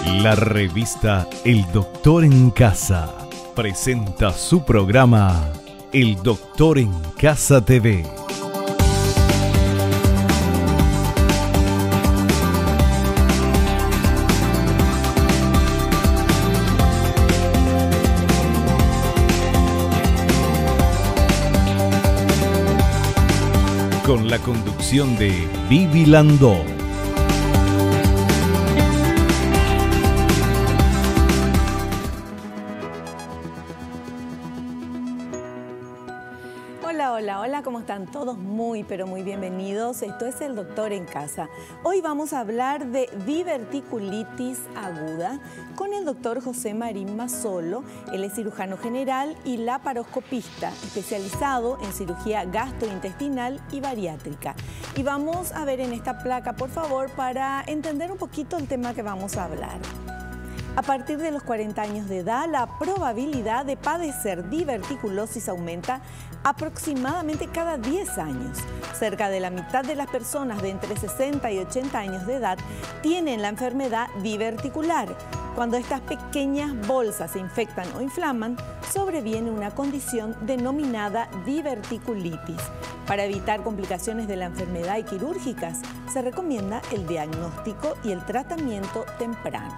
La revista El Doctor en Casa presenta su programa El Doctor en Casa TV. Con la conducción de Vivi Landó. Hola, ¿cómo están todos? Muy, pero muy bienvenidos. Esto es El Doctor en Casa. Hoy vamos a hablar de diverticulitis aguda con el doctor José Marín Mazzolo. Él es cirujano general y laparoscopista, especializado en cirugía gastrointestinal y bariátrica. Y vamos a ver en esta placa, por favor, para entender un poquito el tema que vamos a hablar. A partir de los 40 años de edad, la probabilidad de padecer diverticulosis aumenta aproximadamente cada 10 años. Cerca de la mitad de las personas de entre 60 y 80 años de edad tienen la enfermedad diverticular. Cuando estas pequeñas bolsas se infectan o inflaman, sobreviene una condición denominada diverticulitis. Para evitar complicaciones de la enfermedad y quirúrgicas, se recomienda el diagnóstico y el tratamiento temprano.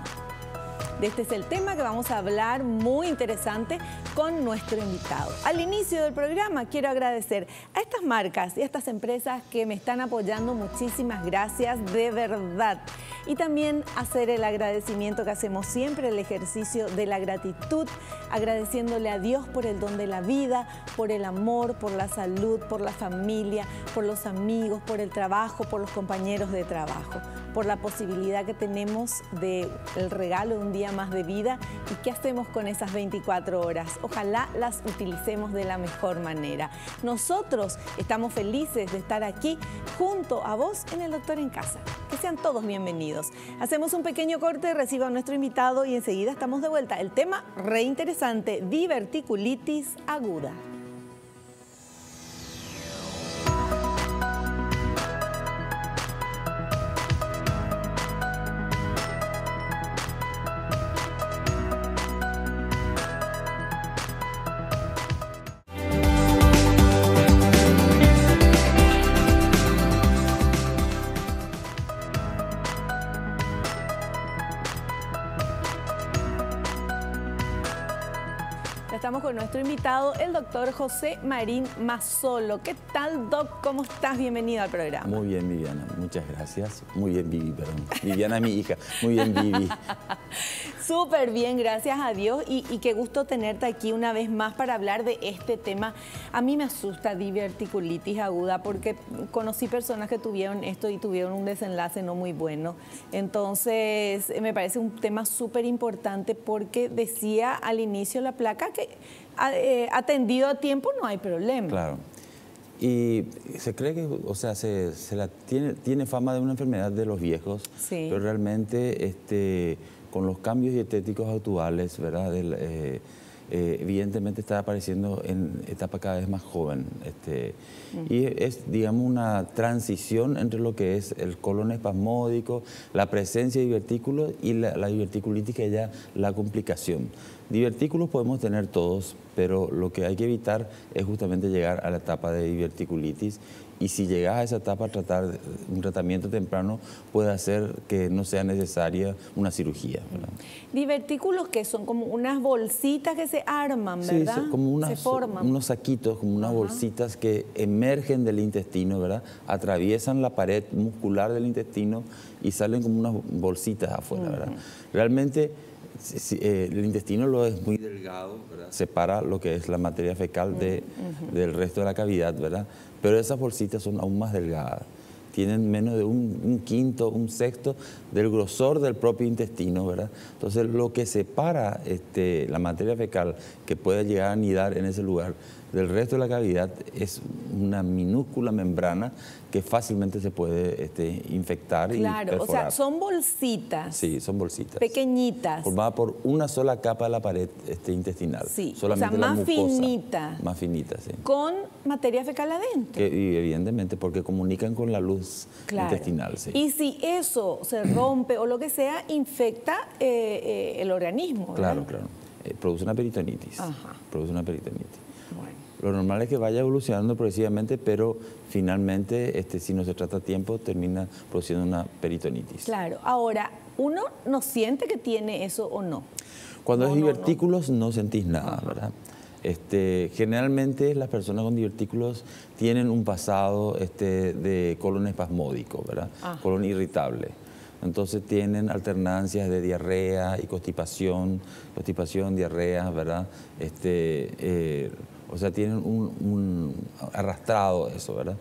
De este es el tema que vamos a hablar, muy interesante, con nuestro invitado. Al inicio del programa quiero agradecer a estas marcas y a estas empresas que me están apoyando. Muchísimas gracias, de verdad. Y también hacer el agradecimiento que hacemos siempre, el ejercicio de la gratitud, agradeciéndole a Dios por el don de la vida, por el amor, por la salud, por la familia, por los amigos, por el trabajo, por los compañeros de trabajo, por la posibilidad que tenemos del regalo de un día más de vida y qué hacemos con esas 24 horas. Ojalá las utilicemos de la mejor manera. Nosotros estamos felices de estar aquí junto a vos en El Doctor en Casa. Que sean todos bienvenidos. Hacemos un pequeño corte, reciba a nuestro invitado y enseguida estamos de vuelta. El tema re interesante, diverticulitis aguda. Estamos con nuestro invitado, el doctor José Marín Mazzolo. ¿Qué tal, doc? ¿Cómo estás? Bienvenido al programa. Muy bien, Viviana. Muchas gracias. Muy bien, Vivi, perdón. Viviana es mi hija. Muy bien, Vivi. Súper bien, gracias a Dios. Y qué gusto tenerte aquí una vez más para hablar de este tema. A mí me asusta diverticulitis aguda porque conocí personas que tuvieron esto y tuvieron un desenlace no muy bueno. Entonces, me parece un tema súper importante porque decía al inicio la placa que atendido a tiempo no hay problema. Claro. Y se cree que, o sea, tiene fama de una enfermedad de los viejos, sí. Pero realmente con los cambios dietéticos actuales, ¿verdad? Evidentemente está apareciendo en etapa cada vez más joven. Y es, digamos, una transición entre lo que es el colon espasmódico, la presencia de divertículos y la diverticulitis, que es ya la complicación. Divertículos podemos tener todos, pero lo que hay que evitar es justamente llegar a la etapa de diverticulitis. Y si llegas a esa etapa, un tratamiento temprano puede hacer que no sea necesaria una cirugía, ¿verdad? Divertículos que son como unas bolsitas que se arman, ¿verdad? Sí, como se forman. Unos saquitos, como unas bolsitas que emergen del intestino, ¿verdad? Atraviesan la pared muscular del intestino y salen como unas bolsitas afuera, ¿verdad? Realmente el intestino lo es muy delgado, ¿verdad? Separa lo que es la materia fecal del resto de la cavidad, ¿verdad? Pero esas bolsitas son aún más delgadas. Tienen menos de un quinto, un sexto del grosor del propio intestino, ¿verdad? Entonces, lo que separa la materia fecal que puede llegar a anidar en ese lugar del resto de la cavidad es una minúscula membrana que fácilmente se puede infectar y perforar. Claro, o sea, son bolsitas. Sí, son bolsitas. Pequeñitas. Formadas por una sola capa de la pared intestinal. Sí, solamente o sea, la más mucosa, finita. Más finita, sí. Con materia fecal adentro. Y evidentemente porque comunican con la luz intestinal. Sí. Y si eso se rompe o lo que sea, infecta el organismo, ¿verdad? Claro. Produce una peritonitis. Ajá. Produce una peritonitis. Bueno. Lo normal es que vaya evolucionando progresivamente, pero finalmente, si no se trata a tiempo, termina produciendo una peritonitis. Claro. Ahora, ¿uno no siente que tiene eso o no? Cuando es divertículos no sentís nada, ¿verdad? Generalmente las personas con divertículos tienen un pasado de colon espasmódico, ¿verdad? Colon irritable. Entonces tienen alternancias de diarrea y constipación, diarrea, ¿verdad? O sea, tienen un arrastrado eso, ¿verdad?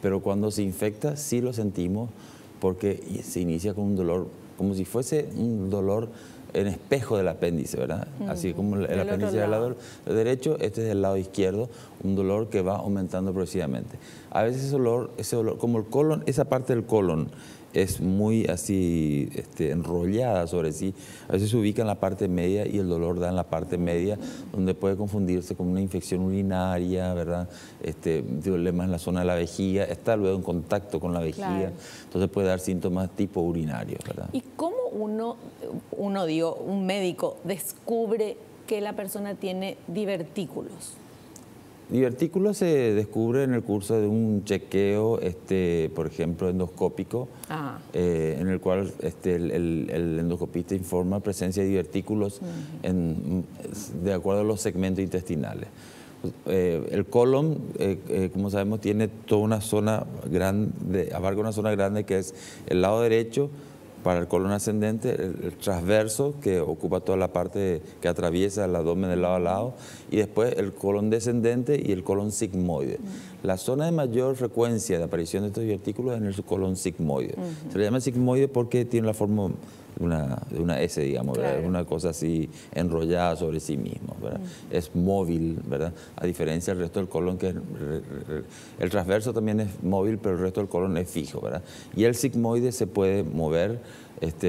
Pero cuando se infecta sí lo sentimos porque se inicia con un dolor, como si fuese un dolor en espejo del apéndice, ¿verdad? Así como el apéndice del lado derecho, este es del lado izquierdo, un dolor que va aumentando progresivamente. A veces ese dolor, como el colon, esa parte del colon es muy así enrollada sobre sí, a veces se ubica en la parte media y el dolor da en la parte media, donde puede confundirse con una infección urinaria, ¿verdad? Problemas en la zona de la vejiga, está luego en contacto con la vejiga, entonces puede dar síntomas tipo urinarios, ¿verdad? ¿Y cómo un médico descubre que la persona tiene divertículos? Divertículos se descubre en el curso de un chequeo, por ejemplo, endoscópico, en el cual el endoscopista informa presencia de divertículos de acuerdo a los segmentos intestinales. El colon, como sabemos, tiene toda una zona grande, abarca una zona grande que es el lado derecho para el colon ascendente, el transverso que ocupa toda la parte que atraviesa el abdomen de lado a lado, y después el colon descendente y el colon sigmoide. La zona de mayor frecuencia de aparición de estos divertículos es en el colon sigmoide. Se le llama sigmoide porque tiene la forma de una S, digamos, ¿verdad? Es una cosa así enrollada sobre sí mismo, ¿verdad? Es móvil, ¿verdad? A diferencia del resto del colon, que el transverso también es móvil, pero el resto del colon es fijo, ¿verdad? Y el sigmoide se puede mover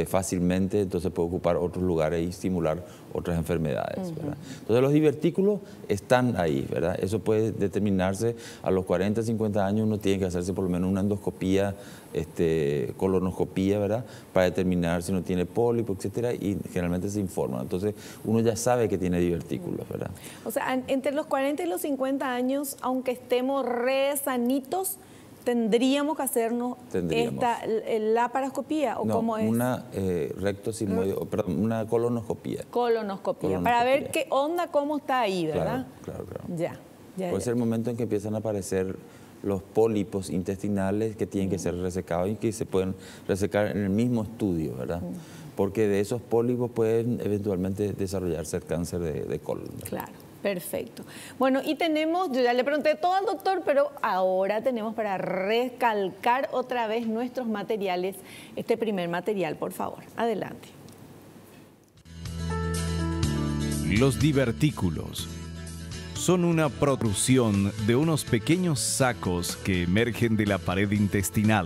fácilmente, entonces puede ocupar otros lugares y estimular otras enfermedades, ¿verdad? Entonces los divertículos están ahí, ¿verdad? Eso puede determinarse a los 40, 50 años, uno tiene que hacerse por lo menos una endoscopía, colonoscopía, ¿verdad? Para determinar si uno tiene pólipo, etcétera, y generalmente se informa. Entonces uno ya sabe que tiene divertículos, ¿verdad? O sea, entre los 40 y los 50 años, aunque estemos re sanitos, ¿tendríamos que hacernos laparoscopía? ¿O no, cómo es? Una una colonoscopía. Colonoscopía, para ver qué onda, cómo está ahí, ¿verdad? Claro. Ya. Puede ser el momento en que empiezan a aparecer los pólipos intestinales que tienen que ser resecados y que se pueden resecar en el mismo estudio, ¿verdad? Porque de esos pólipos pueden eventualmente desarrollarse el cáncer de colon, ¿verdad? Claro. Perfecto. Bueno, y tenemos, yo ya le pregunté todo al doctor, pero ahora tenemos para recalcar otra vez nuestros materiales, este primer material, por favor. Adelante. Los divertículos son una protrusión de unos pequeños sacos que emergen de la pared intestinal.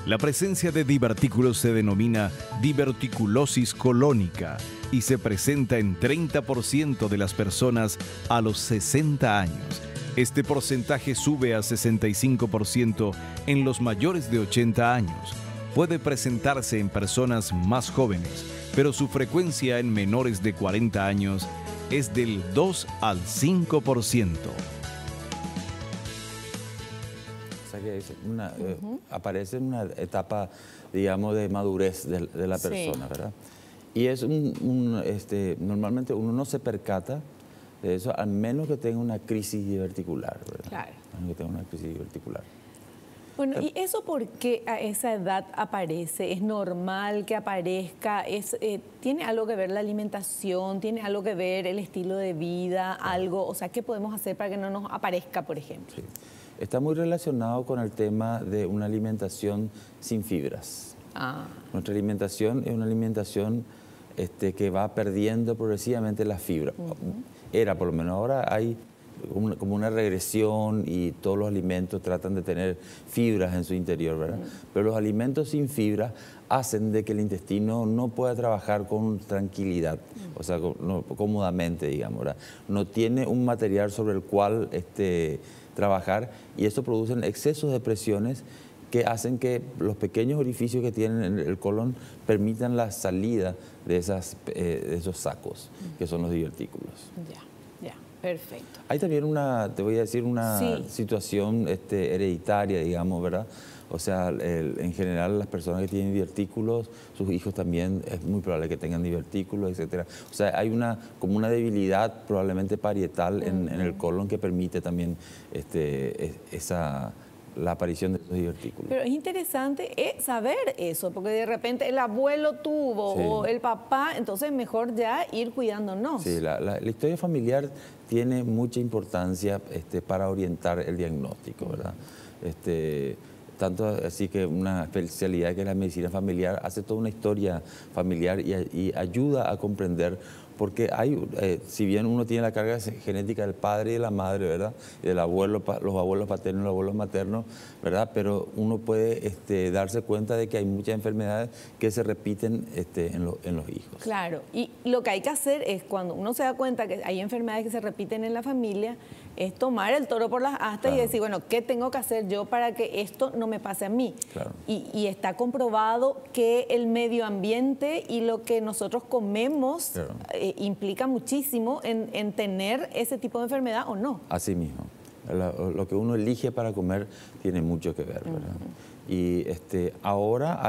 La presencia de divertículos se denomina diverticulosis colónica y se presenta en 30% de las personas a los 60 años. Este porcentaje sube a 65% en los mayores de 80 años. Puede presentarse en personas más jóvenes, pero su frecuencia en menores de 40 años es del 2 al 5%. Que aparece en una etapa, digamos, de madurez de la persona, ¿verdad? Y es normalmente uno no se percata de eso, al menos que tenga una crisis diverticular, ¿verdad? Claro. A menos que tenga una crisis diverticular. Bueno, ¿y eso por qué a esa edad aparece? ¿Es normal que aparezca? ¿Tiene algo que ver la alimentación? ¿Tiene algo que ver el estilo de vida? ¿Algo? O sea, ¿qué podemos hacer para que no nos aparezca, por ejemplo? Sí. Está muy relacionado con el tema de una alimentación sin fibras. Nuestra alimentación es una alimentación que va perdiendo progresivamente la fibra. Era, por lo menos ahora hay como una regresión y todos los alimentos tratan de tener fibras en su interior, ¿verdad? Pero los alimentos sin fibras hacen de que el intestino no pueda trabajar con tranquilidad, o sea, cómodamente, digamos, ¿verdad? No tiene un material sobre el cual trabajar y eso produce excesos de presiones que hacen que los pequeños orificios que tienen en el colon permitan la salida de esos sacos, que son los divertículos. Ya, perfecto. Hay también te voy a decir, una situación hereditaria, digamos, ¿verdad? O sea, en general las personas que tienen divertículos, sus hijos también es muy probable que tengan divertículos, etcétera. O sea, hay como una debilidad probablemente parietal en el colon que permite también la aparición de estos divertículos. Pero es interesante saber eso, porque de repente el abuelo tuvo o el papá, entonces mejor ya ir cuidándonos. Sí, la historia familiar tiene mucha importancia para orientar el diagnóstico, ¿verdad? Tanto así que una especialidad que es la medicina familiar hace toda una historia familiar y ayuda a comprender, porque si bien uno tiene la carga genética del padre y de la madre, ¿verdad? Y del abuelo, los abuelos paternos y los abuelos maternos, ¿verdad? Pero uno puede darse cuenta de que hay muchas enfermedades que se repiten en los hijos. Claro, y lo que hay que hacer es, cuando uno se da cuenta que hay enfermedades que se repiten en la familia, es tomar el toro por las astas y decir, bueno, ¿qué tengo que hacer yo para que esto no me pase a mí? Claro. Y está comprobado que el medio ambiente y lo que nosotros comemos implica muchísimo en tener ese tipo de enfermedad o no. Así mismo. Lo que uno elige para comer tiene mucho que ver, ¿verdad? Y ahora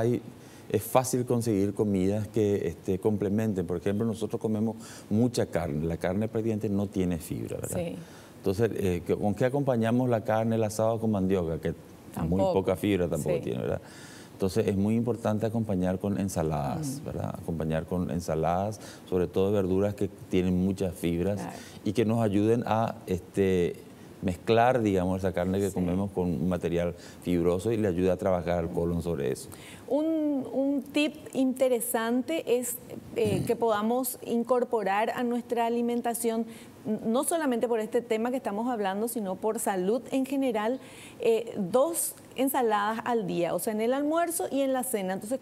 es fácil conseguir comidas que complementen. Por ejemplo, nosotros comemos mucha carne. La carne prácticamente no tiene fibra, ¿verdad? Sí. Entonces, ¿con qué acompañamos la carne, el asado con mandioca? Que muy poca fibra tampoco tiene, ¿verdad? Entonces, es muy importante acompañar con ensaladas, ¿verdad? Acompañar con ensaladas, sobre todo verduras que tienen muchas fibras y que nos ayuden a mezclar, digamos, esa carne que comemos con un material fibroso y le ayuda a trabajar al colon sobre eso. Un tip interesante es que podamos incorporar a nuestra alimentación, no solamente por este tema que estamos hablando, sino por salud en general, 2 ensaladas al día, o sea, en el almuerzo y en la cena. Entonces,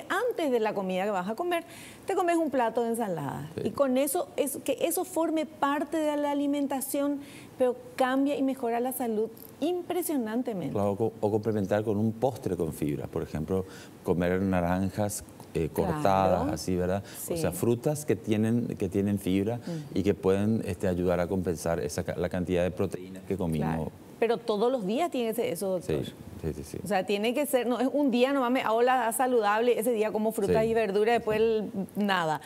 antes de la comida que vas a comer, te comes un plato de ensalada. Y con eso, que eso forme parte de la alimentación, pero cambia y mejora la salud impresionantemente. Claro, o complementar con un postre con fibra, por ejemplo, comer naranjas cortadas, así, ¿verdad? O sea, frutas que tienen fibra y que pueden ayudar a compensar la cantidad de proteínas que comimos. Claro. Pero todos los días tiene que ser eso, doctor. Sí. O sea, tiene que ser, no es un día nomás me hago la saludable, ese día como frutas y verduras, después nada.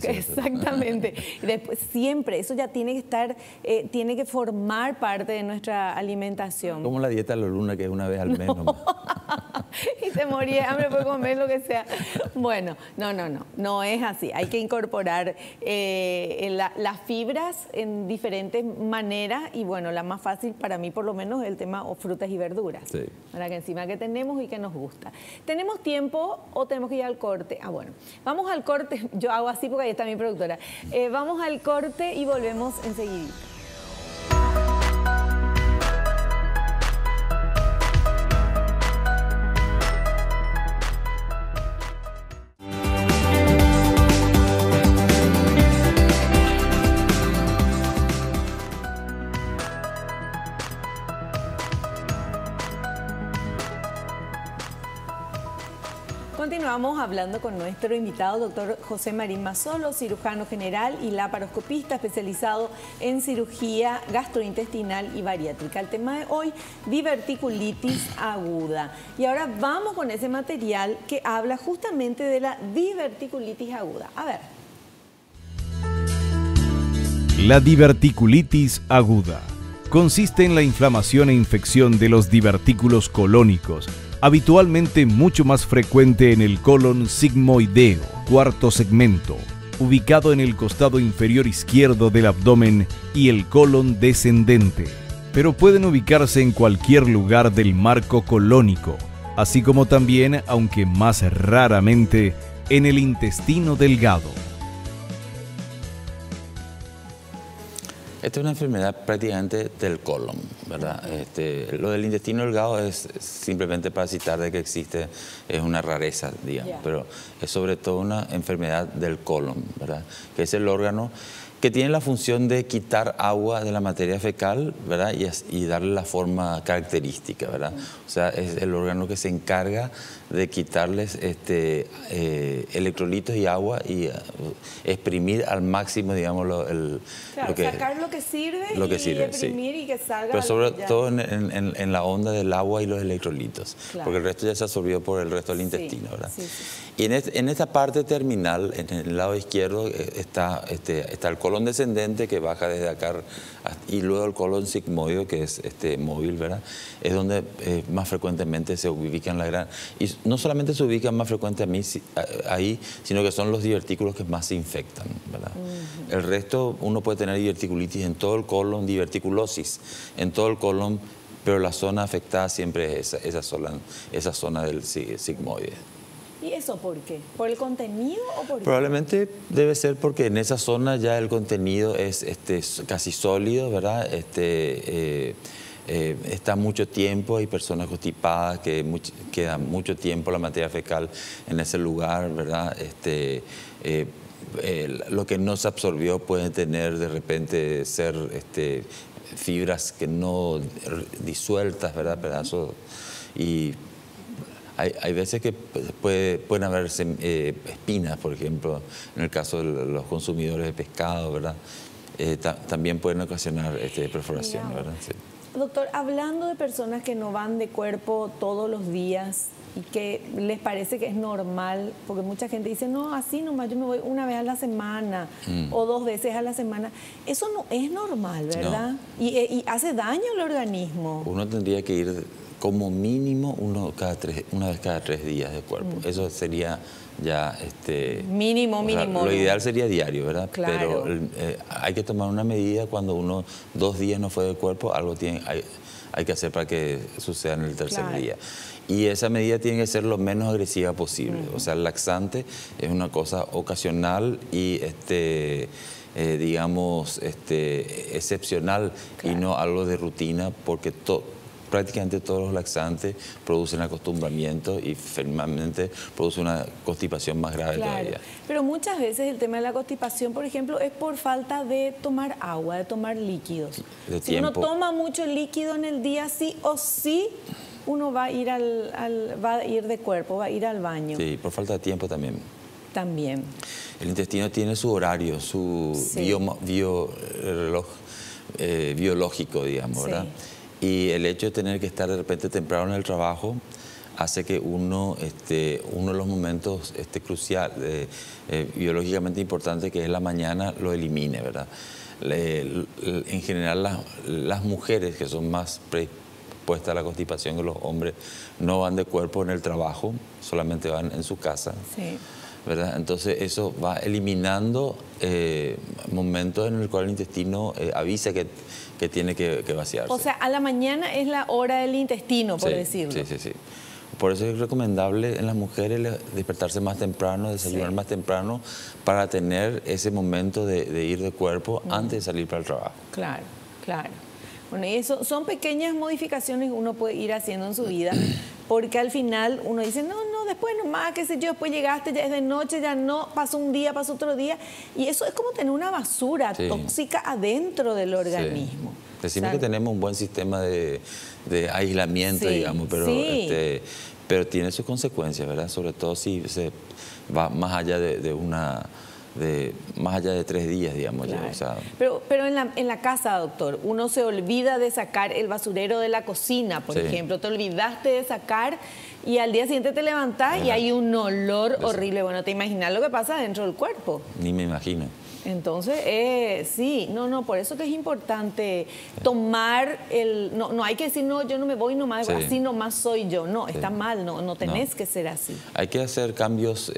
Exactamente. Y después siempre, eso ya tiene que estar, tiene que formar parte de nuestra alimentación. Como la dieta de la luna, que es una vez al mes nomás. Y te morí de hambre por comer lo que sea. Bueno, no es así. Hay que incorporar las fibras en diferentes maneras y bueno, la más fácil para mí por lo menos es el tema o frutas y verduras. Sí. Para que encima que tenemos y que nos gusta. ¿Tenemos tiempo o tenemos que ir al corte? Bueno, vamos al corte. Yo hago así porque ahí está mi productora. Vamos al corte y volvemos enseguida. Continuamos hablando con nuestro invitado, doctor José Marín Mazzolo, cirujano general y laparoscopista especializado en cirugía gastrointestinal y bariátrica. El tema de hoy, diverticulitis aguda. Y ahora vamos con ese material que habla justamente de la diverticulitis aguda. A ver. La diverticulitis aguda consiste en la inflamación e infección de los divertículos colónicos, habitualmente mucho más frecuente en el colon sigmoideo, cuarto segmento, ubicado en el costado inferior izquierdo del abdomen y el colon descendente, pero pueden ubicarse en cualquier lugar del marco colónico, así como también, aunque más raramente, en el intestino delgado. Esta es una enfermedad prácticamente del colon, ¿verdad? Lo del intestino delgado es simplemente para citar de que existe, es una rareza, digamos, pero es sobre todo una enfermedad del colon, ¿verdad? Que es el órgano que tiene la función de quitar agua de la materia fecal, ¿verdad? Y darle la forma característica, ¿verdad? O sea, es el órgano que se encarga de quitarles electrolitos y agua y exprimir al máximo, digamos, sacar lo que sirve y exprimir, sí, y que salga. Pero sobre todo en la onda del agua y los electrolitos, claro, porque el resto ya se absorbió por el resto del intestino, ¿verdad? Sí, sí. Y en esta parte terminal, en el lado izquierdo, está el colon descendente que baja desde acá, y luego el colon sigmoide, que es móvil, ¿verdad? Es donde más frecuentemente se ubican y no solamente se ubican más frecuentemente ahí, sino que son los divertículos que más se infectan, ¿verdad? El resto, uno puede tener diverticulitis en todo el colon, diverticulosis en todo el colon, pero la zona afectada siempre es esa zona del sigmoide. ¿Y eso por qué? ¿Por el contenido o por qué? Probablemente debe ser porque en esa zona ya el contenido es casi sólido, ¿verdad? Está mucho tiempo, hay personas constipadas que quedan mucho tiempo la materia fecal en ese lugar, ¿verdad? Lo que no se absorbió puede tener de repente ser fibras que no disueltas, ¿verdad? Pedazos. Y hay veces que pueden haber espinas, por ejemplo, en el caso de los consumidores de pescado, ¿verdad? También pueden ocasionar perforación, ¿verdad? Sí. Doctor, hablando de personas que no van de cuerpo todos los días y que les parece que es normal, porque mucha gente dice, no, así nomás, yo me voy una vez a la semana o 2 veces a la semana. Eso no es normal, ¿verdad? No. Y hace daño al organismo. Uno tendría que ir como mínimo una vez cada 3 días de cuerpo. Eso sería ya mínimo. Lo ideal sería diario, ¿verdad? Claro. Pero hay que tomar una medida cuando uno 2 días no fue de cuerpo, algo hay que hacer para que suceda en el tercer día. Y esa medida tiene que ser lo menos agresiva posible. O sea, el laxante es una cosa ocasional y digamos excepcional, y no algo de rutina, porque prácticamente todos los laxantes producen acostumbramiento y finalmente producen una constipación más grave todavía. Pero muchas veces el tema de la constipación, por ejemplo, es por falta de tomar agua, de tomar líquidos. Si uno toma mucho líquido en el día, sí o sí, uno va a ir de cuerpo, va a ir al baño. Sí, por falta de tiempo también. También. El intestino tiene su horario, su reloj biológico, digamos, ¿verdad? Y el hecho de tener que estar de repente temprano en el trabajo hace que uno de los momentos cruciales, biológicamente importantes, que es la mañana, lo elimine, ¿verdad? En general, las mujeres que son más predispuestas a la constipación que los hombres no van de cuerpo en el trabajo, solamente van en su casa. Sí. ¿Verdad? Entonces eso va eliminando momentos en el cual el intestino avisa que tiene que vaciarse. O sea, a la mañana es la hora del intestino, por decirlo. Sí. Por eso es recomendable en las mujeres despertarse más temprano, desayunar más temprano, para tener ese momento de ir de cuerpo antes de salir para el trabajo. Claro. Bueno, y eso son pequeñas modificaciones que uno puede ir haciendo en su vida, porque al final uno dice, no, después nomás, qué sé yo, después llegaste, ya es de noche, ya no, pasó un día, pasó otro día, y eso es como tener una basura tóxica adentro del organismo. Sí. Decimos que tenemos un buen sistema de aislamiento, digamos, pero tiene sus consecuencias, ¿verdad? Sobre todo si se va más allá más allá de 3 días, digamos. Claro. Ya, o sea. Pero en la casa, doctor, uno se olvida de sacar el basurero de la cocina, por ejemplo. Te olvidaste de sacar y al día siguiente te levantás y hay un olor horrible. Bueno, te imaginas lo que pasa dentro del cuerpo. Ni me imagino. Entonces, por eso que es importante tomar no hay que decir, no, yo no me voy nomás, así nomás soy yo. No, está mal, no tenés que ser así. Hay que hacer cambios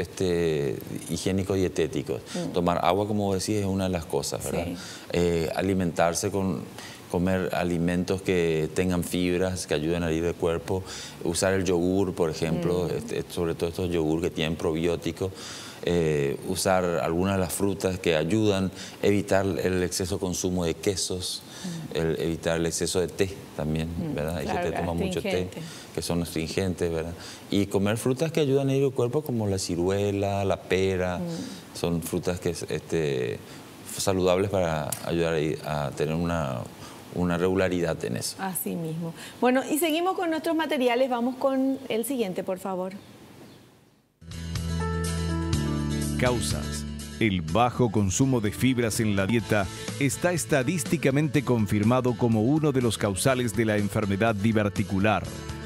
higiénicos y dietéticos. Tomar agua, como decís, es una de las cosas, ¿verdad? Alimentarse comer alimentos que tengan fibras, que ayuden a ir del cuerpo, usar el yogur, por ejemplo, sobre todo estos yogur que tienen probióticos. Usar algunas de las frutas que ayudan, evitar el exceso de consumo de quesos, evitar el exceso de té también, ¿verdad? Hay gente que toma mucho té, que son astringentes, ¿verdad? Y comer frutas que ayudan a ir al cuerpo, como la ciruela, la pera, son frutas que saludables para ayudar a tener una regularidad en eso. Así mismo. Bueno, y seguimos con nuestros materiales. Vamos con el siguiente, por favor. Causas. El bajo consumo de fibras en la dieta está estadísticamente confirmado como uno de los causales de la enfermedad diverticular.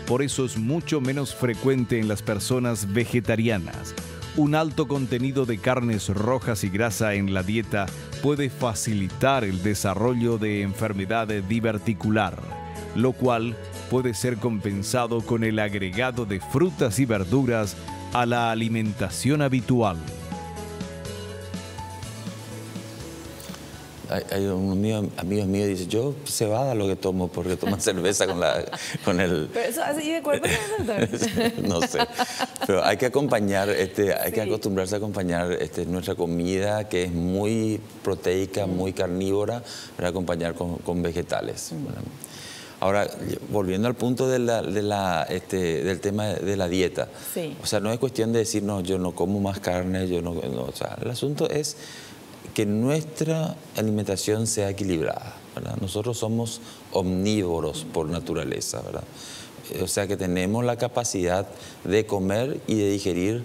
Por eso es mucho menos frecuente en las personas vegetarianas. Un alto contenido de carnes rojas y grasa en la dieta puede facilitar el desarrollo de enfermedad diverticular, lo cual puede ser compensado con el agregado de frutas y verduras a la alimentación habitual. Hay unos amigos míos que dicen, yo cebada lo que tomo porque toman cerveza con el... Pero eso así de cuerpo, no sé, pero hay que acompañar, hay que acostumbrarse a acompañar nuestra comida, que es muy proteica, muy carnívora, para acompañar con vegetales. Bueno. Ahora, volviendo al punto del tema de la dieta, o sea, no es cuestión de decir, no, yo no como más carne, o sea, el asunto es que nuestra alimentación sea equilibrada, ¿verdad? Nosotros somos omnívoros por naturaleza, ¿verdad? O sea que tenemos la capacidad de comer y de digerir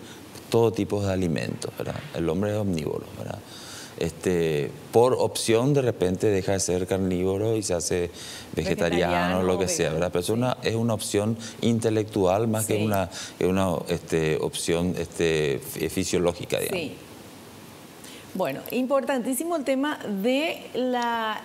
todo tipo de alimentos, ¿verdad? El hombre es omnívoro, ¿verdad? Por opción de repente deja de ser carnívoro y se hace vegetariano o lo que sea, ¿verdad? Pero es una opción intelectual más que una opción fisiológica, digamos. Sí. Bueno, importantísimo el tema de la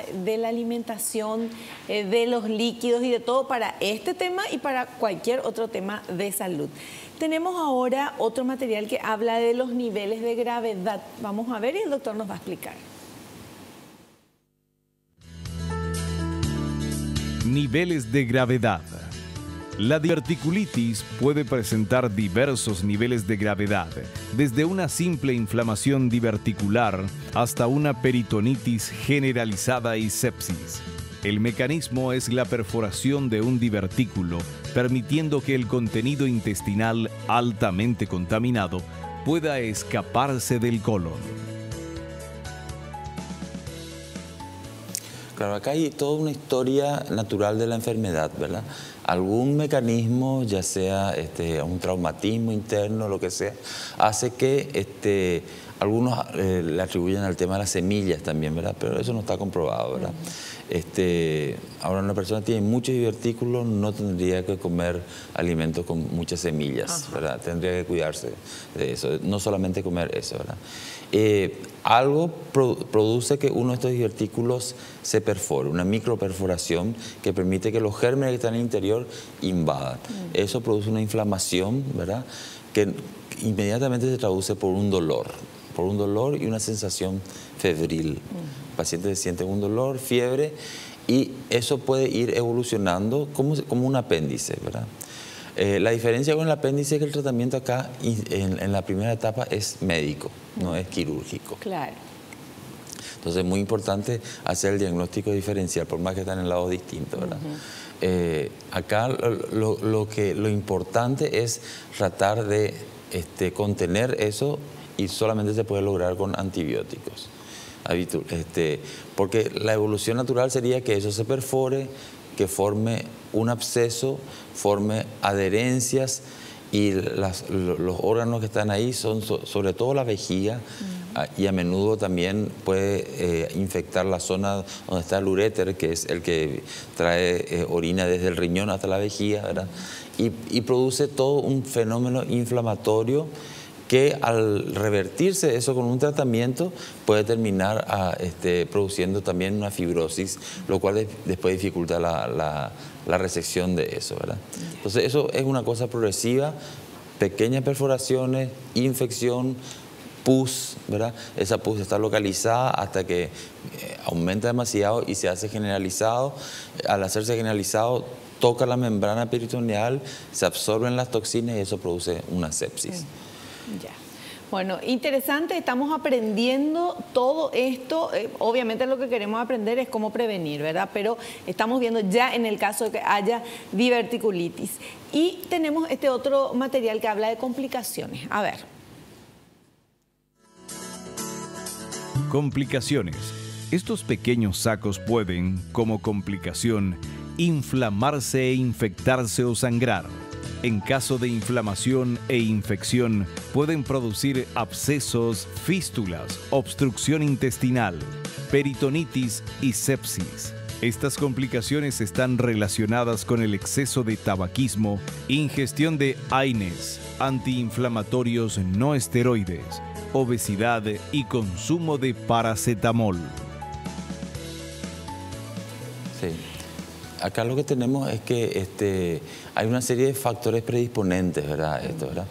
alimentación, de los líquidos y de todo para este tema y para cualquier otro tema de salud. Tenemos ahora otro material que habla de los niveles de gravedad. Vamos a ver y el doctor nos va a explicar. Niveles de gravedad. La diverticulitis puede presentar diversos niveles de gravedad, desde una simple inflamación diverticular hasta una peritonitis generalizada y sepsis. El mecanismo es la perforación de un divertículo, permitiendo que el contenido intestinal altamente contaminado pueda escaparse del colon. Claro, acá hay toda una historia natural de la enfermedad, ¿verdad? Algún mecanismo, ya sea un traumatismo interno, lo que sea, hace que algunos le atribuyen al tema de las semillas también, ¿verdad? Pero eso no está comprobado, ¿verdad? Ahora, una persona que tiene muchos divertículos no tendría que comer alimentos con muchas semillas, ¿verdad? Tendría que cuidarse de eso, no solamente comer eso, ¿verdad? Algo produce que uno de estos divertículos se perfore, una microperforación que permite que los gérmenes que están en el interior invadan. Eso produce una inflamación, ¿verdad? Que inmediatamente se traduce por un dolor y una sensación febril. El paciente siente un dolor, fiebre, y eso puede ir evolucionando como un apéndice, ¿verdad? La diferencia con el apéndice es que el tratamiento acá en la primera etapa es médico, no es quirúrgico. Claro. Entonces es muy importante hacer el diagnóstico diferencial, por más que están en lados distintos, ¿verdad? Acá lo importante es tratar de contener eso, y solamente se puede lograr con antibióticos. Porque la evolución natural sería que eso se perfore, que forme un absceso, forme adherencias, y los órganos que están ahí son sobre todo la vejiga, y a menudo también puede infectar la zona donde está el uréter, que es el que trae orina desde el riñón hasta la vejiga, ¿verdad? Y produce todo un fenómeno inflamatorio que al revertirse eso con un tratamiento puede terminar produciendo también una fibrosis, lo cual después dificulta la resección de eso, ¿verdad? Entonces eso es una cosa progresiva, pequeñas perforaciones, infección, pus, ¿verdad? Esa pus está localizada hasta que aumenta demasiado y se hace generalizado. Al hacerse generalizado, toca la membrana peritoneal, se absorben las toxinas y eso produce una sepsis. Ya. Bueno, interesante, estamos aprendiendo todo esto. Obviamente lo que queremos aprender es cómo prevenir, ¿verdad? Pero estamos viendo ya en el caso de que haya diverticulitis. Y tenemos este otro material que habla de complicaciones. A ver. Complicaciones. Estos pequeños sacos pueden, como complicación, inflamarse e infectarse o sangrar. En caso de inflamación e infección, pueden producir abscesos, fístulas, obstrucción intestinal, peritonitis y sepsis. Estas complicaciones están relacionadas con el exceso de tabaquismo, ingestión de AINES, antiinflamatorios no esteroides, obesidad y consumo de paracetamol. Sí. Acá lo que tenemos es que hay una serie de factores predisponentes, ¿verdad? ¿Verdad?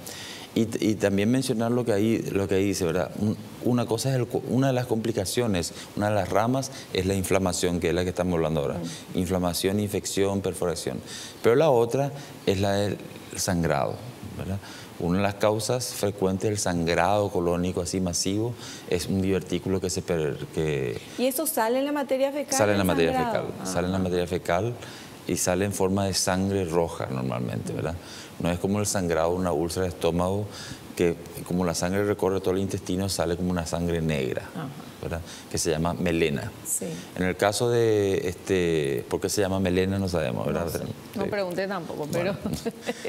Y también mencionar lo que ahí dice, ¿verdad? Una cosa es una de las complicaciones, una de las ramas es la inflamación, que es la que estamos hablando ahora. Inflamación, infección, perforación. Pero la otra es la del sangrado, ¿verdad? Una de las causas frecuentes del sangrado colónico así masivo es un divertículo que ¿Y eso sale en la materia fecal? Sale en la materia fecal, sale en la materia fecal y sale en forma de sangre roja normalmente, ¿verdad? No es como el sangrado de una úlcera de estómago, que como la sangre recorre todo el intestino, sale como una sangre negra, ¿verdad? Que se llama melena. Sí. En el caso de, ¿por qué se llama melena? No sabemos, ¿verdad? No sé. No pregunté tampoco, pero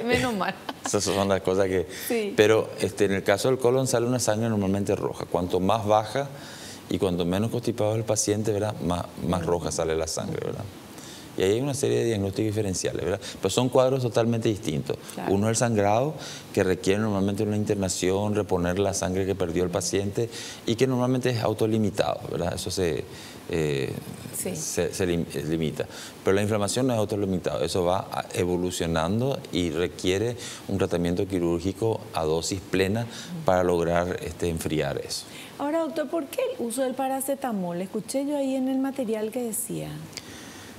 menos mal. Esas son las cosas que... Sí. Pero en el caso del colon sale una sangre normalmente roja. Cuanto más baja y cuanto menos constipado es el paciente, ¿verdad? Más roja sale la sangre, ¿verdad? Y ahí hay una serie de diagnósticos diferenciales, ¿verdad? Pero son cuadros totalmente distintos. Claro. Uno es el sangrado, que requiere normalmente una internación, reponer la sangre que perdió el paciente y que normalmente es autolimitado, ¿verdad? Eso se limita. Pero la inflamación no es autolimitado, eso va evolucionando y requiere un tratamiento quirúrgico a dosis plena para lograr enfriar eso. Ahora, doctor, ¿por qué el uso del paracetamol? Escuché yo ahí en el material que decía...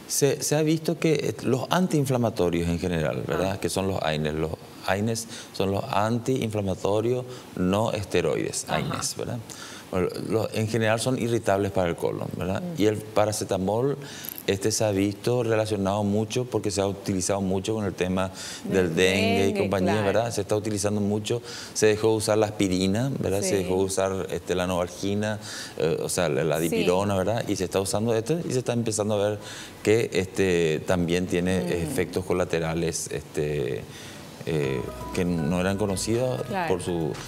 Se ha visto que los antiinflamatorios en general, ¿verdad? Que son los AINES. Los AINES son los antiinflamatorios no esteroides, AINES, ¿verdad? Bueno, en general son irritables para el colon, ¿verdad? Y el paracetamol se ha visto relacionado mucho porque se ha utilizado mucho con el tema del dengue y compañía, claro. ¿Verdad? Se está utilizando mucho, se dejó de usar la aspirina, ¿verdad? Sí. Se dejó de usar la novalgina, o sea, la dipirona, ¿verdad? Y se está usando esto y se está empezando a ver que también tiene efectos colaterales que no eran conocidos, claro.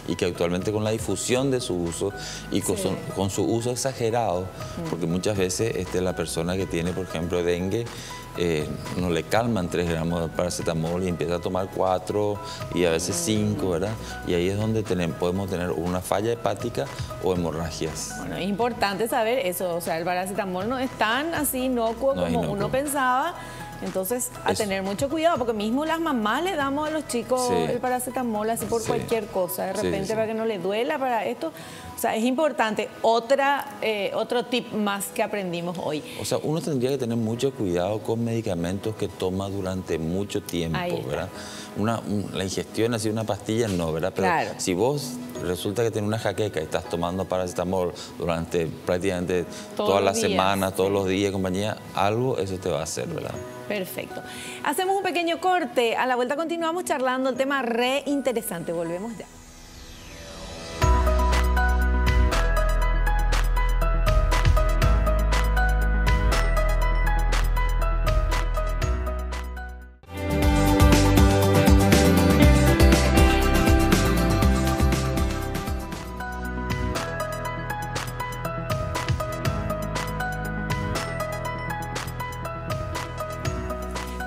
Y que actualmente con la difusión de su uso y con su uso exagerado, porque muchas veces la persona que tiene, por ejemplo, dengue, no le calman 3 gramos de paracetamol y empieza a tomar 4 y a veces 5, ¿verdad? Y ahí es donde podemos tener una falla hepática o hemorragias. Bueno, es importante saber eso, o sea, el paracetamol no es tan así inocuo como uno pensaba. Entonces, tener mucho cuidado, porque mismo las mamás le damos a los chicos el paracetamol así por cualquier cosa, de repente para que no le duela, para esto. O sea, es importante. Otro tip más que aprendimos hoy. O sea, uno tendría que tener mucho cuidado con medicamentos que toma durante mucho tiempo, ¿verdad? La ingestión así, una pastilla, no, ¿verdad? Pero claro. Si vos resulta que tienes una jaqueca y estás tomando paracetamol durante prácticamente todas las semanas, todos los días, compañía, algo eso te va a hacer, ¿verdad? Perfecto. Hacemos un pequeño corte. A la vuelta continuamos charlando el tema re interesante. Volvemos ya.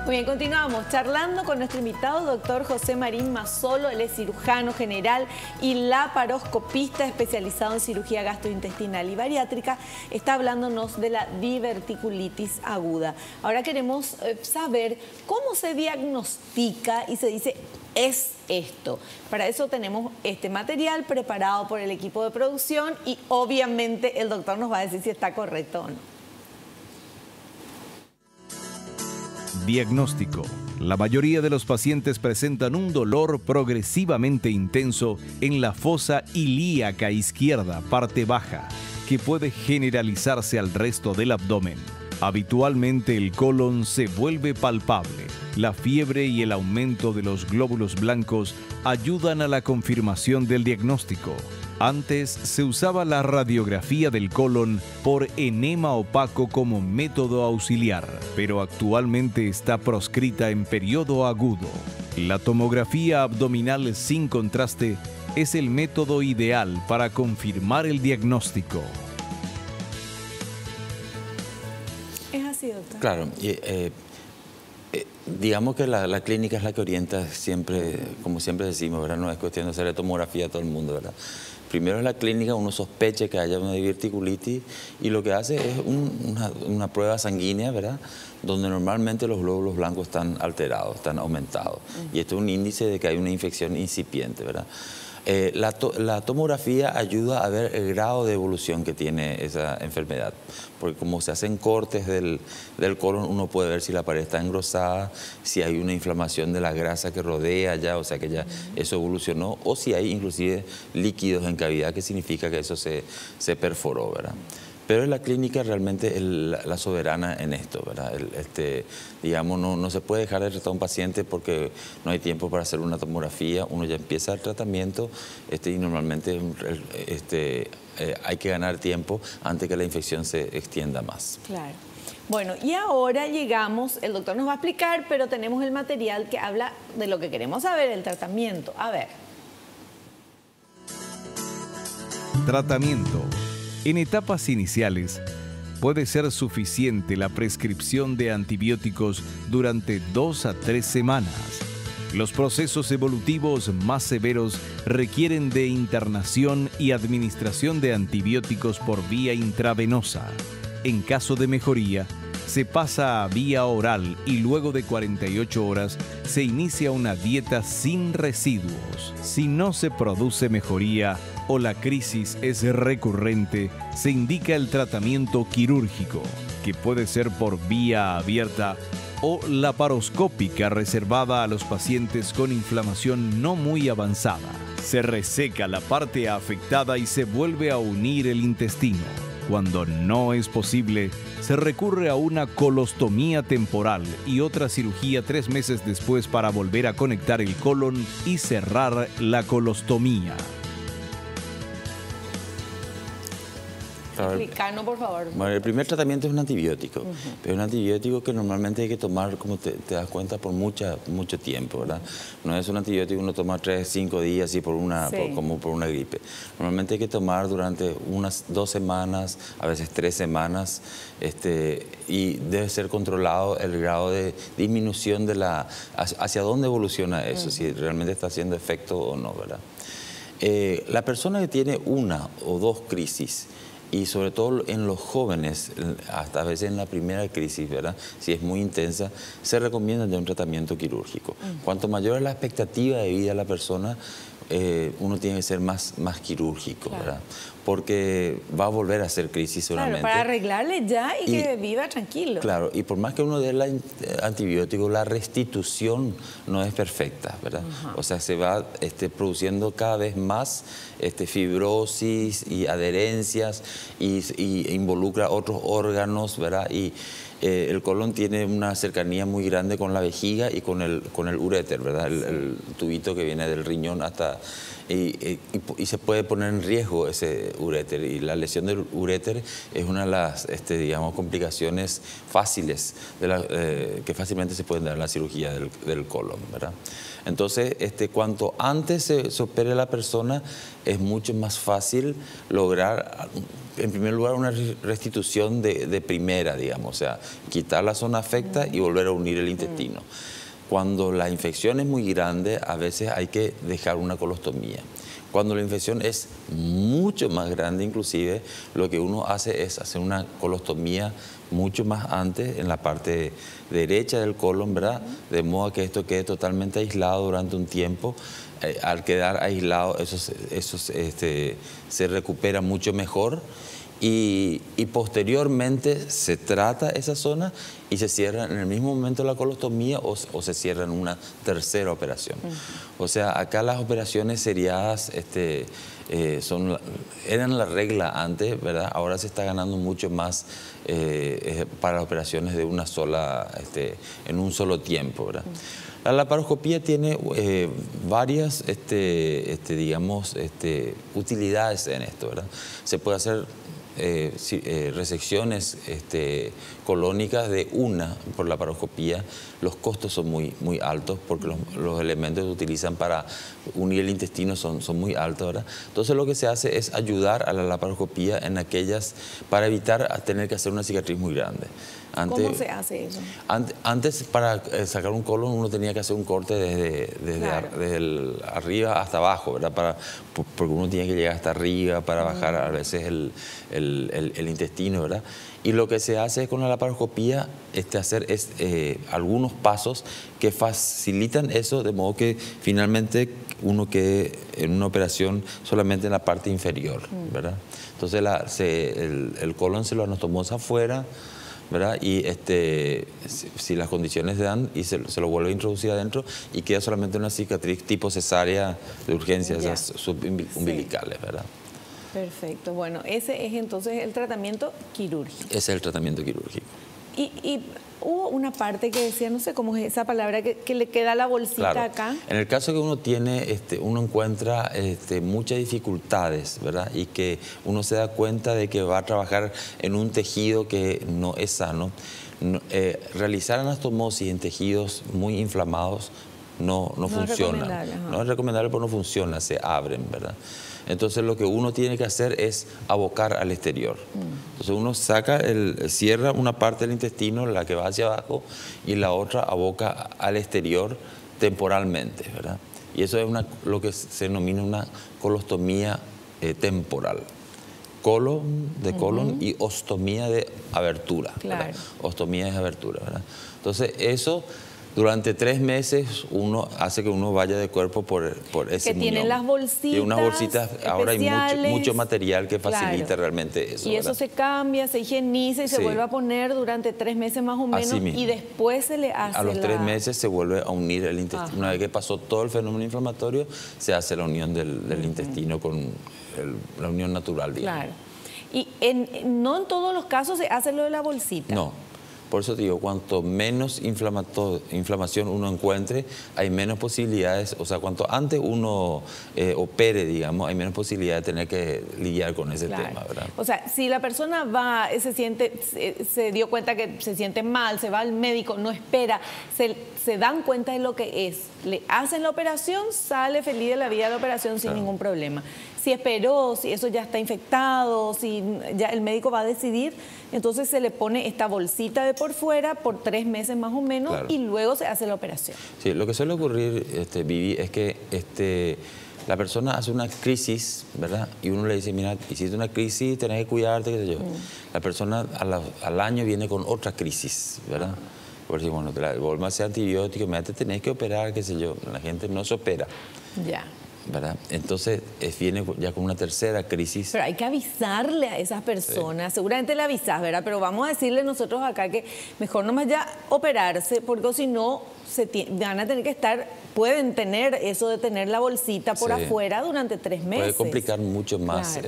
Muy bien, continuamos charlando con nuestro invitado, doctor José Marín Mazzolo. Él es cirujano general y laparoscopista especializado en cirugía gastrointestinal y bariátrica. Está hablándonos de la diverticulitis aguda. Ahora queremos saber cómo se diagnostica y se dice, es esto. Para eso tenemos este material preparado por el equipo de producción y obviamente el doctor nos va a decir si está correcto o no. Diagnóstico. La mayoría de los pacientes presentan un dolor progresivamente intenso en la fosa ilíaca izquierda, parte baja, que puede generalizarse al resto del abdomen. Habitualmente el colon se vuelve palpable. La fiebre y el aumento de los glóbulos blancos ayudan a la confirmación del diagnóstico. Antes se usaba la radiografía del colon por enema opaco como método auxiliar, pero actualmente está proscrita en periodo agudo. La tomografía abdominal sin contraste es el método ideal para confirmar el diagnóstico. Es así, doctor. Claro, digamos que la clínica es la que orienta siempre, como siempre decimos, ¿verdad? No es cuestión de hacer tomografía a todo el mundo, ¿verdad? Primero en la clínica uno sospecha que haya una diverticulitis y lo que hace es una prueba sanguínea, ¿verdad? Donde normalmente los glóbulos blancos están alterados, están aumentados. Y esto es un índice de que hay una infección incipiente, ¿verdad? La tomografía ayuda a ver el grado de evolución que tiene esa enfermedad, porque como se hacen cortes del colon, uno puede ver si la pared está engrosada, si hay una inflamación de la grasa que rodea ya, o sea que ya eso evolucionó, o si hay inclusive líquidos en cavidad, que significa que eso se perforó, ¿verdad? Pero la clínica realmente es la soberana en esto, ¿verdad? Digamos, no se puede dejar de tratar a un paciente porque no hay tiempo para hacer una tomografía. Uno ya empieza el tratamiento y normalmente hay que ganar tiempo antes que la infección se extienda más. Claro. Bueno, y ahora llegamos, el doctor nos va a explicar, pero tenemos el material que habla de lo que queremos saber, el tratamiento. A ver. Tratamiento. En etapas iniciales, puede ser suficiente la prescripción de antibióticos durante 2 a 3 semanas. Los procesos evolutivos más severos requieren de internación y administración de antibióticos por vía intravenosa. En caso de mejoría, se pasa a vía oral y luego de 48 horas se inicia una dieta sin residuos. Si no se produce mejoría o la crisis es recurrente, se indica el tratamiento quirúrgico, que puede ser por vía abierta o laparoscópica reservada a los pacientes con inflamación no muy avanzada. Se reseca la parte afectada y se vuelve a unir el intestino. Cuando no es posible, se recurre a una colostomía temporal y otra cirugía 3 meses después para volver a conectar el colon y cerrar la colostomía. Explícanos, por favor. Bueno, el primer tratamiento es un antibiótico, pero un antibiótico que normalmente hay que tomar, como te das cuenta, por mucho tiempo, ¿verdad? No es un antibiótico que uno toma 3, 5 días y como por una gripe. Normalmente hay que tomar durante unas 2 semanas, a veces 3 semanas, y debe ser controlado el grado de disminución hacia dónde evoluciona eso, si realmente está haciendo efecto o no, ¿verdad? La persona que tiene 1 o 2 crisis, y sobre todo en los jóvenes, hasta a veces en la primera crisis, ¿verdad? Si es muy intensa, se recomienda ya un tratamiento quirúrgico. Cuanto mayor es la expectativa de vida de la persona, uno tiene que ser más quirúrgico, claro, ¿verdad? Porque va a volver a ser crisis seguramente. Claro, para arreglarle ya y que viva tranquilo. Claro, y por más que uno dé el antibiótico, la restitución no es perfecta, ¿verdad? O sea, se va produciendo cada vez más fibrosis y adherencias y involucra otros órganos, ¿verdad? Y el colon tiene una cercanía muy grande con la vejiga y con el uréter, ¿verdad? El tubito que viene del riñón hasta... Y se puede poner en riesgo ese uréter, y la lesión del uréter es una de las digamos, complicaciones fáciles que fácilmente se pueden dar en la cirugía del colon, ¿verdad? Entonces, cuanto antes se opere la persona, es mucho más fácil lograr, en primer lugar, una restitución de primera, digamos, o sea, quitar la zona afecta y volver a unir el intestino. Cuando la infección es muy grande, a veces hay que dejar una colostomía. Cuando la infección es mucho más grande, inclusive, lo que uno hace es hacer una colostomía mucho más antes, en la parte derecha del colon, ¿verdad? De modo que esto quede totalmente aislado durante un tiempo. Al quedar aislado, eso se recupera mucho mejor. Y posteriormente se trata esa zona y se cierra en el mismo momento la colostomía o se cierra en una tercera operación. O sea, acá las operaciones seriadas eran la regla antes, ¿verdad? Ahora se está ganando mucho más para las operaciones de una sola, en un solo tiempo, ¿verdad? La laparoscopía tiene varias, digamos, utilidades en esto, ¿verdad? Se puede hacer resecciones colónicas de una por laparoscopía. Los costos son muy altos porque los elementos que se utilizan para unir el intestino son muy altos, ¿verdad? Entonces lo que se hace es ayudar a la laparoscopía en aquellas para evitar tener que hacer una cicatriz muy grande. ¿Cómo se hace eso? Antes, para sacar un colon, uno tenía que hacer un corte desde arriba hasta abajo, ¿verdad? Porque uno tenía que llegar hasta arriba para bajar a veces el intestino, ¿verdad? Y lo que se hace con la laparoscopía hacer algunos pasos que facilitan eso, de modo que finalmente uno quede en una operación solamente en la parte inferior, ¿verdad? Entonces el colon se lo anastomosa afuera, ¿verdad? Y si las condiciones se dan, y se lo vuelve a introducir adentro y queda solamente una cicatriz tipo cesárea de urgencia, esas subumbilicales, ¿verdad? Perfecto. Bueno, ese es entonces el tratamiento quirúrgico. Ese es el tratamiento quirúrgico. Y hubo una parte que decía, no sé cómo es esa palabra, que le queda la bolsita acá. En el caso que uno tiene, uno encuentra muchas dificultades, ¿verdad? Y que uno se da cuenta de que va a trabajar en un tejido que no es sano. Realizar anastomosis en tejidos muy inflamados no funciona. No es recomendable porque no funciona, se abren, ¿verdad? Entonces lo que uno tiene que hacer es abocar al exterior. Entonces uno cierra una parte del intestino, la que va hacia abajo, y la otra aboca al exterior temporalmente, ¿verdad? Y eso es lo que se denomina una colostomía temporal. Colon de colon y ostomía de abertura. Claro. Ostomía es abertura, ¿verdad? Entonces eso, durante 3 meses uno hace que uno vaya de cuerpo por ese muñón. Que tienen las bolsitas. Y unas bolsitas, ahora hay mucho material que facilita claro. realmente eso. Y eso se cambia, se higieniza y se vuelve a poner durante 3 meses más o menos. Y después se le hace a los 3 meses se vuelve a unir el intestino. Ajá. Una vez que pasó todo el fenómeno inflamatorio, se hace la unión del intestino con la unión natural, digamos. Claro. Y no en todos los casos se hace lo de la bolsita. No. Por eso te digo, cuanto menos inflamación uno encuentre, hay menos posibilidades, o sea, cuanto antes uno opere, digamos, hay menos posibilidad de tener que lidiar con ese tema, ¿verdad? O sea, si la persona se dio cuenta que se siente mal, se va al médico, no espera, se dan cuenta de lo que es, le hacen la operación, sale feliz de la vida de la operación sin ningún problema. Si esperó, si eso ya está infectado, si ya el médico va a decidir, entonces se le pone esta bolsita de por fuera por 3 meses más o menos y luego se hace la operación. Sí, lo que suele ocurrir, Vivi, es que la persona hace una crisis, ¿verdad? Y uno le dice, mira, hiciste una crisis, tenés que cuidarte, qué sé yo. La persona al año viene con otra crisis, ¿verdad? Por decir, bueno, volvemos a hacer antibióticos, te tenés que operar, qué sé yo. La gente no se opera. Ya. ¿Verdad? Entonces viene ya con una tercera crisis. Pero hay que avisarle a esas personas, seguramente le avisás, ¿verdad? Pero vamos a decirle nosotros acá que mejor nomás ya operarse, porque si no van a tener que pueden tener eso de tener la bolsita por afuera durante 3 meses. Puede complicar mucho más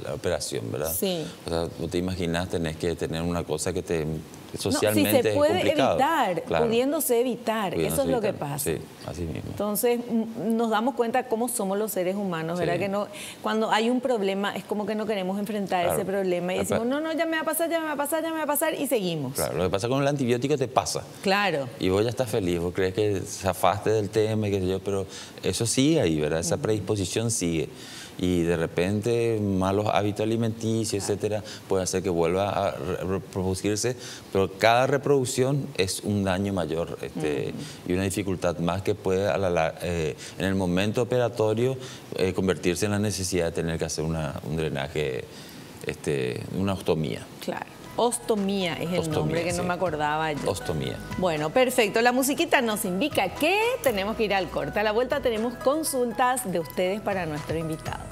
la operación, ¿verdad? Sí. O sea, tú te imaginas, tenés que tener una cosa que socialmente si se puede complicado. Evitar, pudiéndose evitar, eso es lo que pasa. Sí, así mismo. Entonces nos damos cuenta cómo somos los seres humanos, ¿verdad? Que no, cuando hay un problema es como que no queremos enfrentar ese problema y decimos, no, ya me va a pasar, ya me va a pasar, ya me va a pasar y seguimos. Claro, lo que pasa con el antibiótico te pasa. Claro. Y vos ya estás feliz, vos crees que zafaste del tema, qué sé yo, pero eso sigue ahí, ¿verdad? Esa predisposición sigue. Y de repente malos hábitos alimenticios, etcétera, puede hacer que vuelva a reproducirse, pero cada reproducción es un daño mayor y una dificultad más que puede en el momento operatorio convertirse en la necesidad de tener que hacer un drenaje, una ostomía. Claro. Ostomía es el nombre que no me acordaba yo. Ostomía. Bueno, perfecto. La musiquita nos indica que tenemos que ir al corte. A la vuelta tenemos consultas de ustedes para nuestro invitado.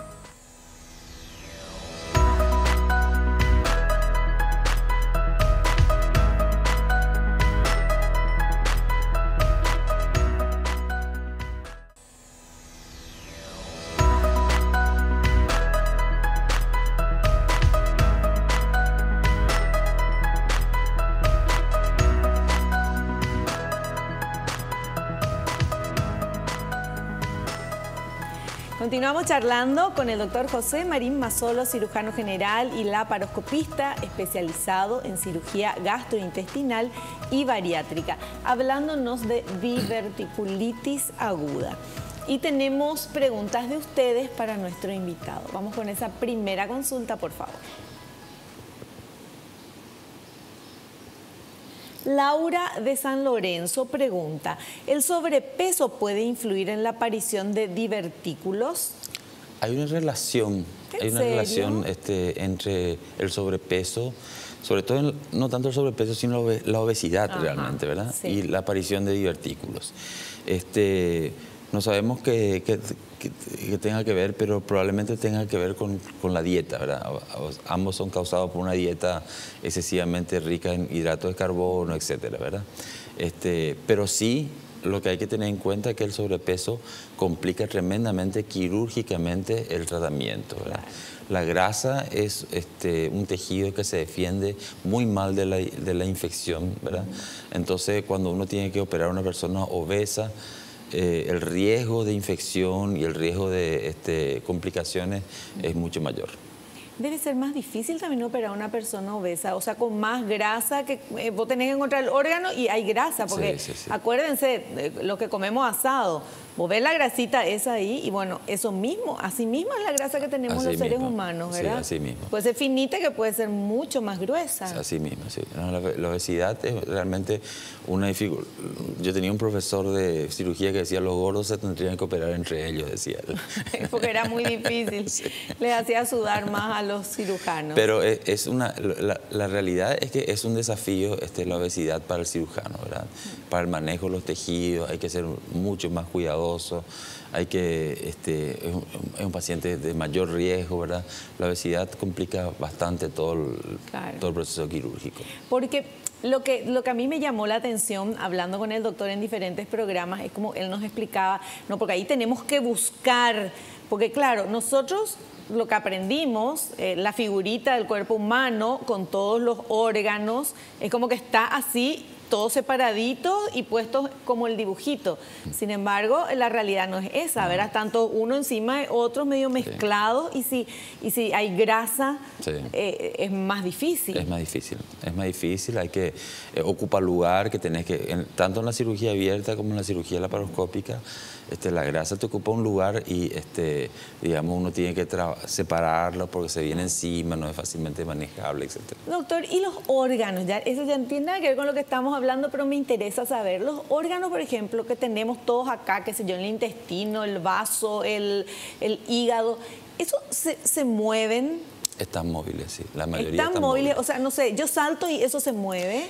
Continuamos charlando con el doctor José Marín Mazzolo, cirujano general y laparoscopista especializado en cirugía gastrointestinal y bariátrica, hablándonos de diverticulitis aguda. Y tenemos preguntas de ustedes para nuestro invitado. Vamos con esa primera consulta, por favor. Laura de San Lorenzo pregunta, ¿el sobrepeso puede influir en la aparición de divertículos? Hay una relación, entre el sobrepeso, sobre todo no tanto el sobrepeso, sino la obesidad realmente, ¿verdad? Sí. Y la aparición de divertículos. No sabemos que tenga que ver, pero probablemente tenga que ver con la dieta, ¿verdad? Ambos son causados por una dieta excesivamente rica en hidratos de carbono, etcétera, ¿verdad? Pero sí, lo que hay que tener en cuenta es que el sobrepeso complica tremendamente quirúrgicamente el tratamiento, ¿verdad? La grasa es un tejido que se defiende muy mal de la infección, ¿verdad? Entonces, cuando uno tiene que operar a una persona obesa, el riesgo de infección y el riesgo de complicaciones es mucho mayor. Debe ser más difícil también operar a una persona obesa, o sea, con más grasa, que vos tenés que encontrar el órgano y hay grasa, porque sí. Acuérdense, lo que comemos asado, vos ves la grasita esa ahí y bueno, eso mismo, así mismo es la grasa que tenemos así los seres humanos, ¿verdad? Sí, así mismo. Puede ser finita que puede ser mucho más gruesa. Así mismo, sí. No, la obesidad es realmente una dificultad. Yo tenía un profesor de cirugía que decía, los gordos se tendrían que operar entre ellos, decía él. Porque era muy difícil, sí. Les hacía sudar más a los cirujanos. Pero la realidad es que es un desafío la obesidad para el cirujano, ¿verdad? Para el manejo de los tejidos hay que ser mucho más cuidadoso. Hay que, es un paciente de mayor riesgo, ¿verdad? La obesidad complica bastante todo el proceso quirúrgico. Porque lo que a mí me llamó la atención, hablando con el doctor en diferentes programas, es como él nos explicaba, no, porque ahí tenemos que buscar, porque claro, nosotros lo que aprendimos, la figurita del cuerpo humano con todos los órganos, es como que está así, todos separaditos y puestos como el dibujito. Sin embargo, la realidad no es esa, ¿verdad? Tanto uno encima de otros medio mezclados, sí. y si hay grasa, sí. Es más difícil. Es más difícil, hay que ocupar lugar, que tenés que, tanto en la cirugía abierta como en la cirugía laparoscópica, la grasa te ocupa un lugar y, digamos, uno tiene que separarlo porque se viene encima, no es fácilmente manejable, etc. Doctor, ¿y los órganos? Eso ya no tiene nada que ver con lo que estamos hablando, pero me interesa saber. Los órganos, por ejemplo, que tenemos todos acá, qué sé yo, el intestino, el vaso, el hígado, ¿eso se mueven? Están móviles, sí. La mayoría están móviles. O sea, no sé, yo salto y eso se mueve.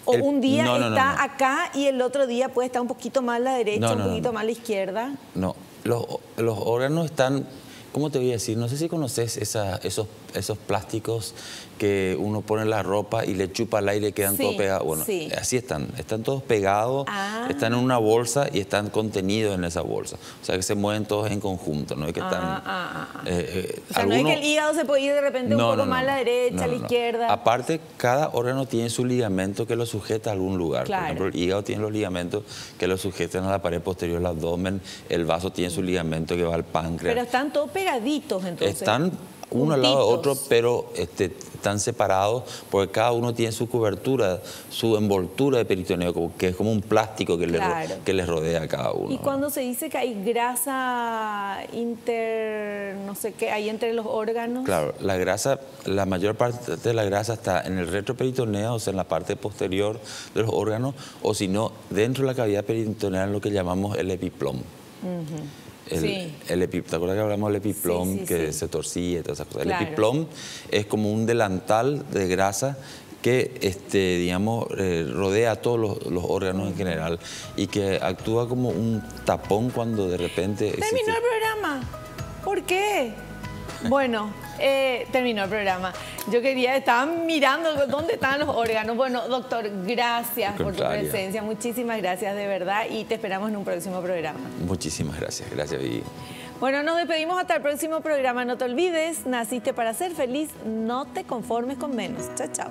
O un día está acá y el otro día puede estar un poquito más a la derecha, un poquito más a la izquierda. No, los órganos están, ¿cómo te voy a decir? No sé si conoces esos plásticos que uno pone en la ropa y le chupa el aire y quedan todos pegados. Bueno, así están todos pegados, están en una bolsa y están contenidos en esa bolsa. O sea que se mueven todos en conjunto, no es que están... o sea, no es que el hígado se puede ir de repente un poco más a la derecha, a la izquierda. Aparte, cada órgano tiene su ligamento que lo sujeta a algún lugar. Claro. Por ejemplo, el hígado tiene los ligamentos que lo sujetan a la pared posterior del abdomen, el vaso tiene su ligamento que va al páncreas. Pero están todos pegaditos, entonces. Están uno al lado de otro, pero están separados porque cada uno tiene su cobertura, su envoltura de peritoneo, que es como un plástico que les rodea a cada uno. Y cuando se dice que hay grasa no sé qué, hay entre los órganos. Claro, la grasa, la mayor parte de la grasa está en el retroperitoneo, o sea, en la parte posterior de los órganos, o si no, dentro de la cavidad peritoneal, lo que llamamos el epiplom. ¿Te acuerdas que hablamos del epiplom que se torcía y todas esas cosas? Claro. El epiplom es como un delantal de grasa que, digamos, rodea a todos los órganos en general y que actúa como un tapón cuando de repente... Terminó el programa. ¿Por qué? Bueno, terminó el programa. Yo estaba mirando dónde están los órganos. Bueno, doctor, gracias por tu presencia. Muchísimas gracias, de verdad, y te esperamos en un próximo programa. Muchísimas gracias. Gracias, Vivi. Bueno, nos despedimos hasta el próximo programa. No te olvides, naciste para ser feliz, no te conformes con menos. Chao, chao.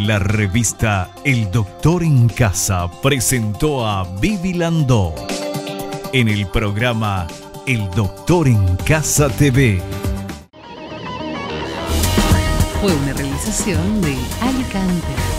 La revista El Doctor en Casa presentó a Vivi Landó en el programa El Doctor en Casa TV. Fue una realización de Alicante.